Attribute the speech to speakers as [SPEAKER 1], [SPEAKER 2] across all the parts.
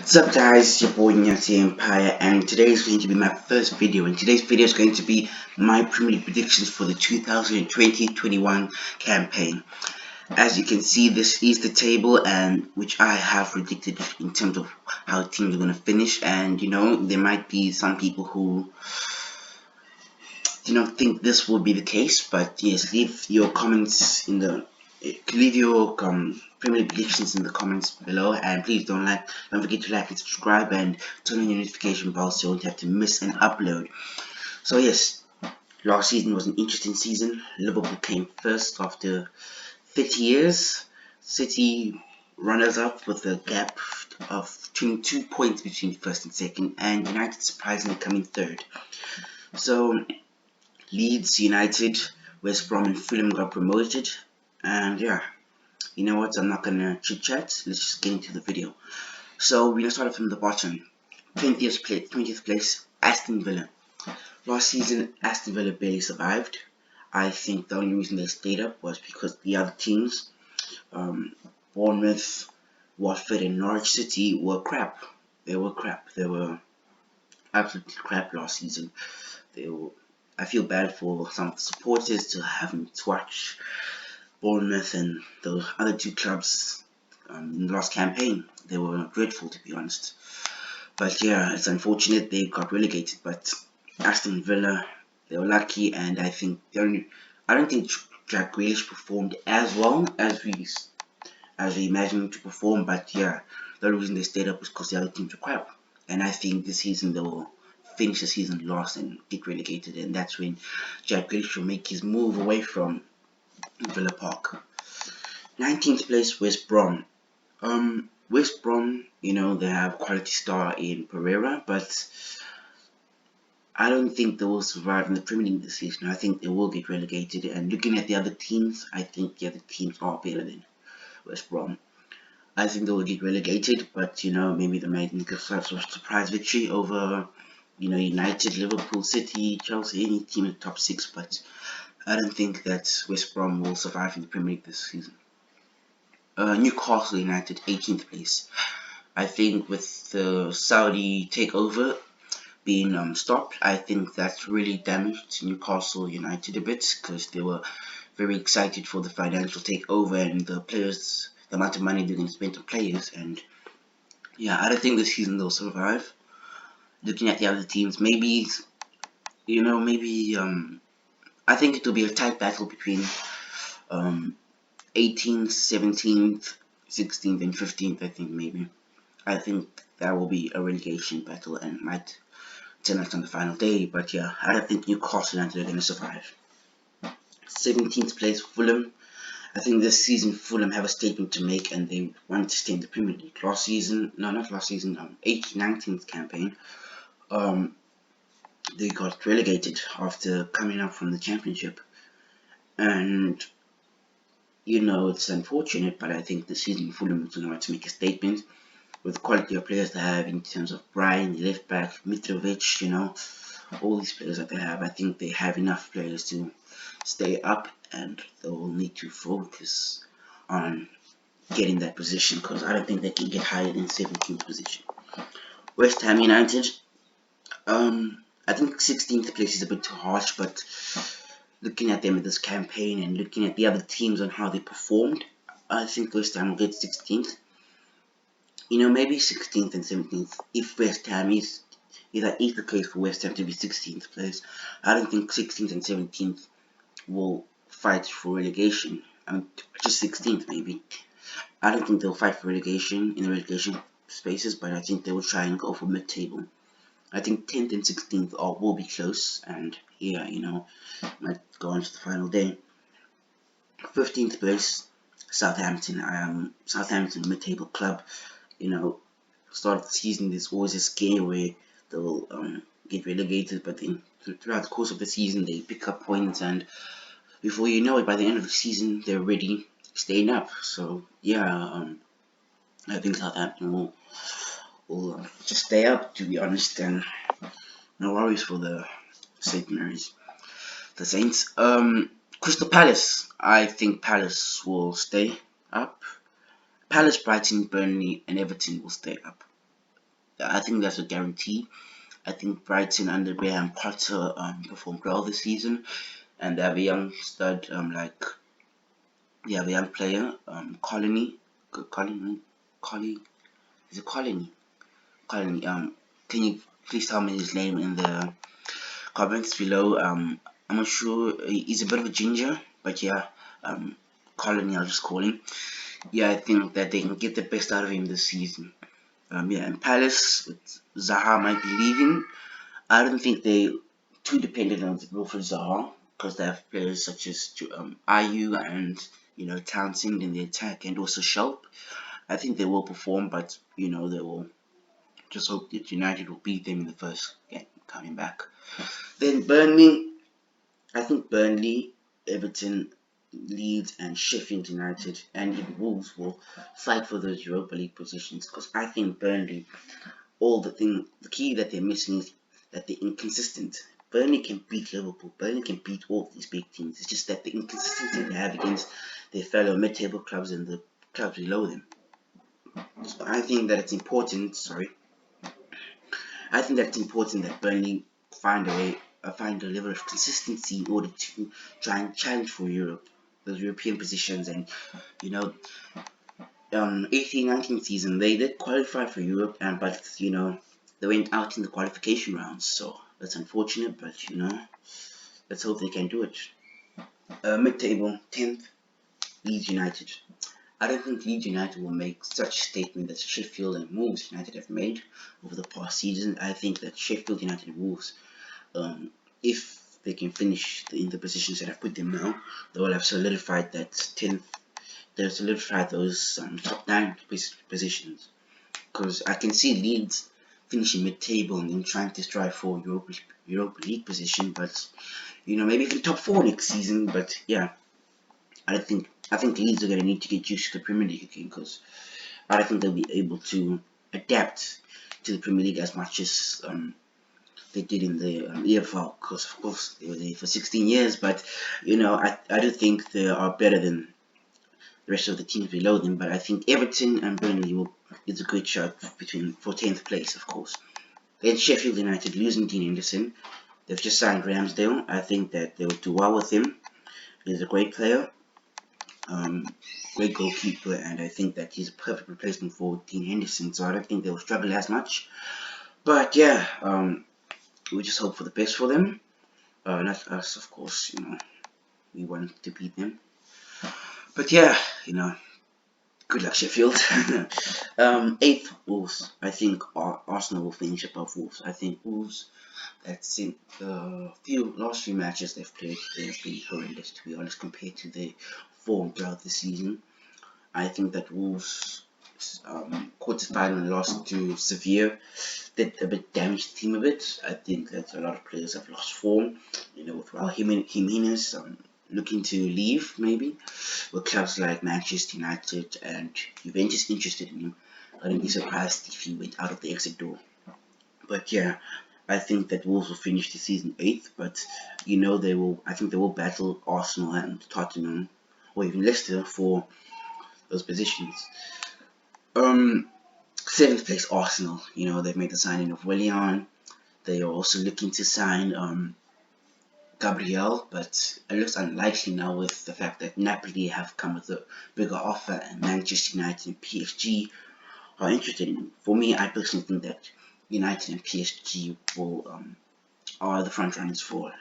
[SPEAKER 1] What's up guys, it's your boy Nancy Empire, and today is going to be my first video, and today's video is going to be my Premier League predictions for the 2020-21 campaign. As you can see, this is the table and which I have predicted in terms of how teams are going to finish, and there might be some people who do not think this will be the case, but yes, leave your comments in the leave your Premier League predictions in the comments below, and please don't forget to like and subscribe and turn on your notification bell so you don't have to miss an upload. So yes, last season was an interesting season. Liverpool came first after 30 years. City runners up with a gap of 22 points between first and second, and United surprisingly coming third. So Leeds United, West Brom and Fulham got promoted, and yeah, you know what, I'm not gonna chit chat, let's just get into the video. So we're gonna start off from the bottom. 20th place, Aston Villa. Last season Aston Villa barely survived. I think the only reason they stayed up was because the other teams, Bournemouth, Watford and Norwich City, were crap. They were absolutely crap last season. I feel bad for some of the supporters to having to watch Bournemouth and the other two clubs in the last campaign. They were dreadful, to be honest. But yeah, it's unfortunate they got relegated. But Aston Villa, they were lucky, and I don't think Jack Grealish performed as well as we imagined him to perform. But yeah, the only reason they stayed up was because the other teams were crap. And I think this season they will finish the season last and get relegated, and that's when Jack Grealish will make his move away from Villa Park. 19th place, West Brom. West Brom, they have quality star in Pereira, but I don't think they will survive in the Premier League this season. I think they will get relegated. And looking at the other teams, I think the other teams are better than West Brom. I think they will get relegated, but maybe they might make a surprise victory over United, Liverpool, City, Chelsea, any team in the top 6. But I don't think that West Brom will survive in the Premier League this season. Newcastle United, 18th place. I think with the Saudi takeover being stopped, I think that's really damaged Newcastle United a bit, because they were very excited for the financial takeover and the amount of money they're going to spend on players. And yeah, I don't think this season they'll survive. Looking at the other teams, maybe I think it will be a tight battle between 18th, 17th, 16th, and 15th. I think that will be a relegation battle and might turn out on the final day. But yeah, I don't think Newcastle United are going to survive. 17th place, Fulham. I think this season Fulham have a statement to make, and they want to stay in the Premier League. Last season, no, not last season, 18-19th campaign, they got relegated after coming up from the Championship, and it's unfortunate, but I think this season Fulham is going to make a statement with the quality of players they have in terms of Brian, the left back, Mitrovic, all these players that they have. I think they have enough players to stay up, and they will need to focus on getting that position, because I don't think they can get higher than 17th position. West Ham United, I think 16th place is a bit too harsh, but looking at them in this campaign and looking at the other teams and how they performed, I think West Ham will get 16th. Maybe 16th and 17th if West Ham is the case for West Ham to be 16th place. I don't think 16th and 17th will fight for relegation. Just 16th maybe. I don't think they'll fight for relegation in the relegation spaces, but I think they will try and go for mid-table. I think 10th and 16th will be close, and yeah, might go on to the final day. 15th place, Southampton. Southampton mid-table club. Start of the season, there's always a scare where they'll get relegated, but then throughout the course of the season, they pick up points, and before you know it, by the end of the season, they're already staying up. So yeah, I think Southampton will just stay up, to be honest, and no worries for the St. Mary's. The Saints. Crystal Palace. I think Palace will stay up. Palace, Brighton, Burnley, and Everton will stay up. I think that's a guarantee. I think Brighton under Graham Potter performed well this season, and they have a young stud they have a young player, Colony, is it Colony? Colony. Can you please tell me his name in the comments below? I'm not sure. He's a bit of a ginger, but yeah, Colony, I'll just call him. Yeah, I think that they can get the best out of him this season. Yeah, and Palace, Zaha might be leaving. I don't think they too dependent on Wilfried Zaha because they have players such as Ayew and Townsend in the attack and also Shelp. I think they will perform, but they will just hope that United will beat them in the first game coming back. Then Burnley, I think Burnley, Everton, Leeds, and Sheffield United and even Wolves will fight for those Europa League positions because I think Burnley, the key that they're missing is that they're inconsistent. Burnley can beat Liverpool. Burnley can beat all these big teams. It's just that the inconsistency they have against their fellow mid-table clubs and the clubs below them. So I think that it's important. I think that it's important that Burnley find a level of consistency in order to try and challenge for Europe, those European positions, and 18-19 season they did qualify for Europe, but they went out in the qualification rounds, so that's unfortunate. But let's hope they can do it. Mid-table 10th, Leeds United. I don't think Leeds United will make such a statement that Sheffield and Wolves United have made over the past season. I think that Sheffield United and Wolves, if they can finish in the positions that I've put them now, they will have solidified that 10th. They'll solidify those top 9 positions. Because I can see Leeds finishing mid-table and then trying to strive for Europa League position, but maybe even top 4 next season. But yeah, I think Leeds are going to need to get used to the Premier League again because I don't think they'll be able to adapt to the Premier League as much as they did in the EFL. Because of course they were there for 16 years, but I do think they are better than the rest of the teams below them. But I think Everton and Burnley is a good shot for 10th place, of course. Then Sheffield United losing Dean Henderson. They've just signed Ramsdale. I think that they will do well with him. He's a great player. Great goalkeeper, and I think that he's a perfect replacement for Dean Henderson, so I don't think they'll struggle as much. But yeah, we just hope for the best for them. Not us, of course, we want to beat them. But yeah, good luck, Sheffield. 8th, Wolves. I think Arsenal will finish above Wolves. I think Wolves, that's in the last few matches they've played, they've been horrendous, to be honest, compared to the form throughout the season. I think that Wolves quarterfinal loss to Sevilla did a bit damage the team a bit. I think that a lot of players have lost form, with Raul Jimenez looking to leave maybe, with clubs like Manchester United and Juventus interested in him. I wouldn't be surprised if he went out of the exit door. But yeah, I think that Wolves will finish the season 8th, but I think they will battle Arsenal and Tottenham or even Leicester for those positions. 7th place Arsenal. They've made the signing of Willian. They are also looking to sign Gabriel, but it looks unlikely now with the fact that Napoli have come with a bigger offer and Manchester United and PSG are interested in him. For me, I personally think that United and PSG are the front runners for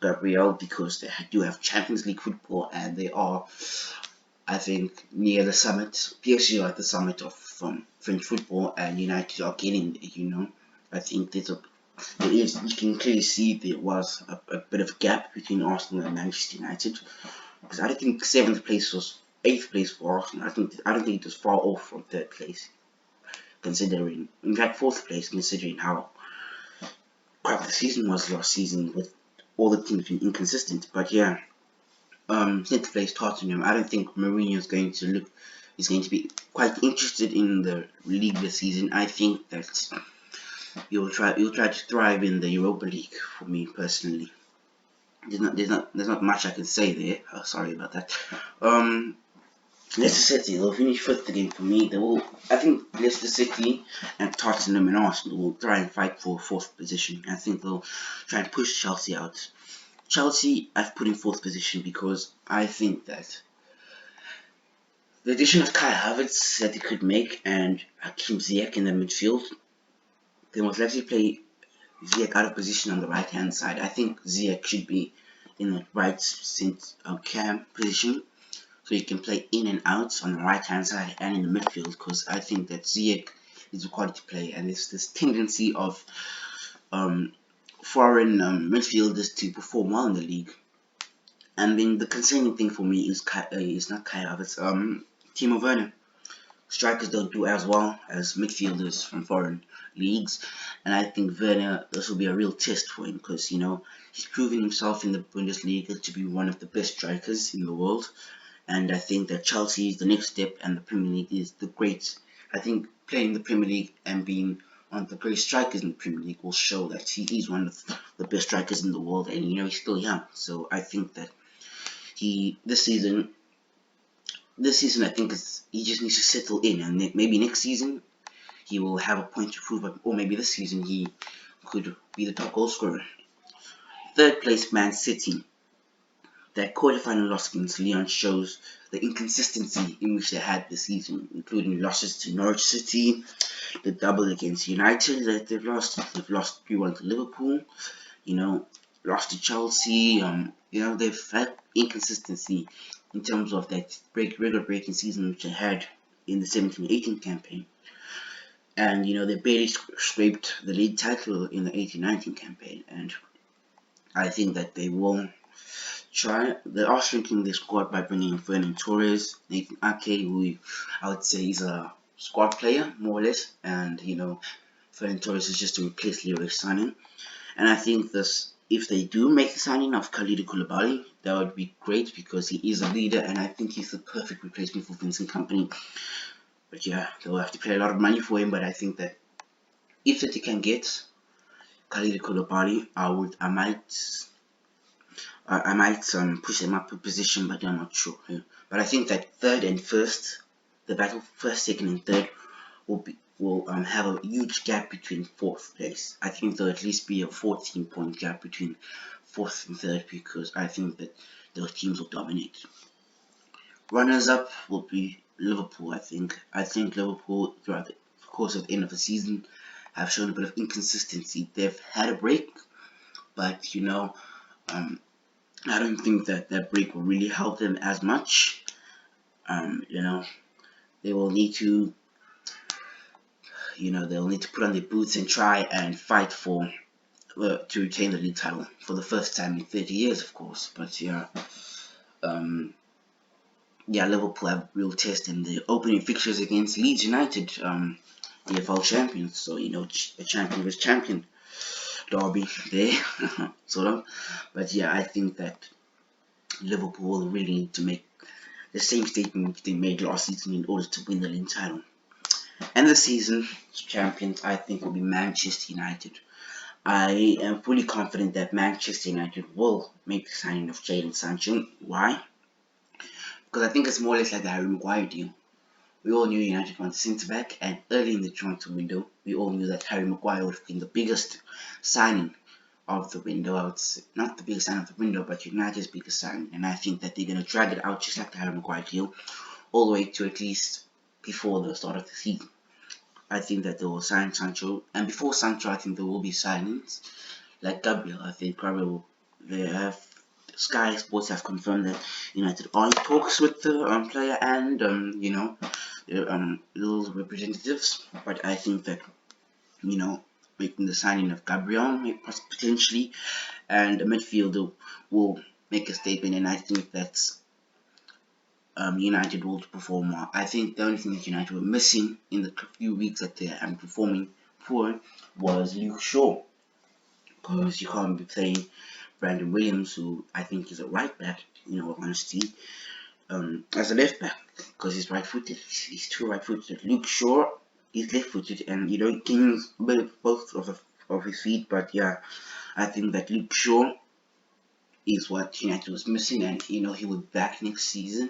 [SPEAKER 1] Gabriel because they do have Champions League football and they are, I think, near the summit. PSG are at the summit of French football and United are getting there, I think you can clearly see there was a bit of a gap between Arsenal and Manchester United because I don't think 7th place was 8th place for Arsenal. I don't think it was far off from 3rd place, considering, in fact, 4th place, considering how crap the season was last season with all the teams being inconsistent. But yeah, 10th place Tottenham. I don't think Mourinho is going to be quite interested in the league this season. I think that you'll try to thrive in the Europa League. For me personally, there's not much I can say there. Sorry about that. Leicester City, they'll finish fifth again for me. They will. I think Leicester City and Tottenham and Arsenal will try and fight for fourth position. I think they'll try and push Chelsea out. Chelsea, I've put in fourth position because I think that the addition of Kai Havertz that they could make and Hakim Ziyech in the midfield, they most likely play Ziyech out of position on the right hand side. I think Ziyech should be in the right cam position so he can play in and out on the right hand side and in the midfield because I think that Ziyech is a quality player and there's this tendency of um, foreign midfielders to perform well in the league. And then the concerning thing for me is not Kai Havertz, Timo Werner. Strikers don't do as well as midfielders from foreign leagues, and I think Werner, this will be a real test for him because he's proven himself in the Bundesliga to be one of the best strikers in the world, and I think that Chelsea is the next step, and the Premier League is the great. I think playing the Premier League and being one of the great strikers in the Premier League will show that he is one of the best strikers in the world, and he's still young, so I think that he this season I think he just needs to settle in, and maybe next season he will have a point to prove, or maybe this season he could be the top goal scorer. Third place, Man City. Their quarterfinal loss against Lyon shows the inconsistency in which they had this season, including losses to Norwich City, the double against United that they've lost. They've lost 3-1 to Liverpool, lost to Chelsea. They've had inconsistency in terms of that regular breaking season which they had in the 17-18 campaign. And they barely scraped the league title in the 18-19 campaign. And I think that they will try. They are shrinking their squad by bringing in Fernand Torres, Nathan Ake, who I would say is a squad player more or less, and Fernand Torres is just to replace Leroy Sané. And I think if they do make the signing of Kalidou Koulibaly, that would be great because he is a leader, and I think he's the perfect replacement for Vincent Kompany. But yeah, they'll have to pay a lot of money for him. But I think that if City can get Kalidou Koulibaly, I might push them up a position, but I'm not sure. Yeah. But I think that third and first, the battle first, second, and third will have a huge gap between fourth place. I think there'll at least be a 14-point gap between fourth and third because I think that those teams will dominate. Runners up will be Liverpool. I think Liverpool throughout the course of the end of the season have shown a bit of inconsistency. They've had a break, but I don't think that break will really help them as much. They will need to, they'll need to put on their boots and try and fight to retain the league title for the first time in 30 years, of course. But Liverpool have a real test in the opening fixtures against Leeds United, EFL champions. So a champion was champion derby there, sort of. But I think that Liverpool will really need to make the same statement they made last season in order to win the league title. And the season's champions, I think, will be Manchester United. I am fully confident that Manchester United will make the signing of Jadon Sancho. Why? Because I think it's more or less like the Harry Maguire deal. We all knew United wanted centre back, and early in the transfer window, we all knew that Harry Maguire would have been the biggest signing of the window. I would say, not the biggest signing of the window, but United's biggest signing. And I think that they're going to drag it out just like the Harry Maguire deal, all the way to at least before the start of the season. I think that they will sign Sancho, and before Sancho, I think there will be signings like Gabriel. I think Gabriel Sky Sports have confirmed that United are in talks with the player and little representatives. But I think that making the signing of Gabriel potentially and a midfielder will make a statement, and I think that United will perform well. I think the only thing that United were missing in the few weeks that they are performing poor was Luke Shaw, because you can't be playing Brandon Williams, who I think is a right back, honesty, as a left back, because he's right-footed. He's too right-footed. Luke Shaw is left-footed, and he can use both of his feet. But I think that Luke Shaw is what United was missing, and he will be back next season.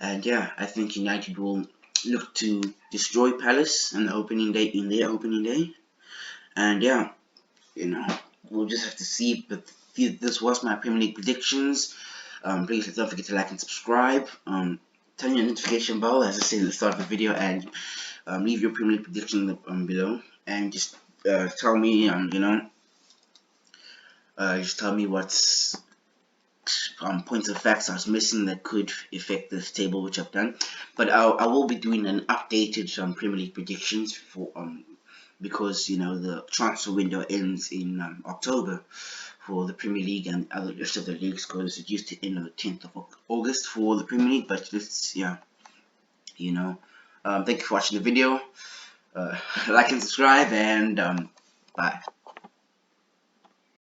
[SPEAKER 1] And yeah, I think United will look to destroy Palace in the opening day, And yeah, you know, we'll just have to see. But this was my Premier League predictions. Please don't forget to like and subscribe. Turn your notification bell, as I said at the start of the video, and leave your Premier League prediction below. And just tell me, just tell me what's points of facts I was missing that could affect this table, which I've done. But I will be doing an updated Premier League predictions for because the transfer window ends in October for the Premier League and other rest of the leagues, because it used to end on the 10th of August for the Premier League. But this, yeah, thank you for watching the video. Like and subscribe, and bye.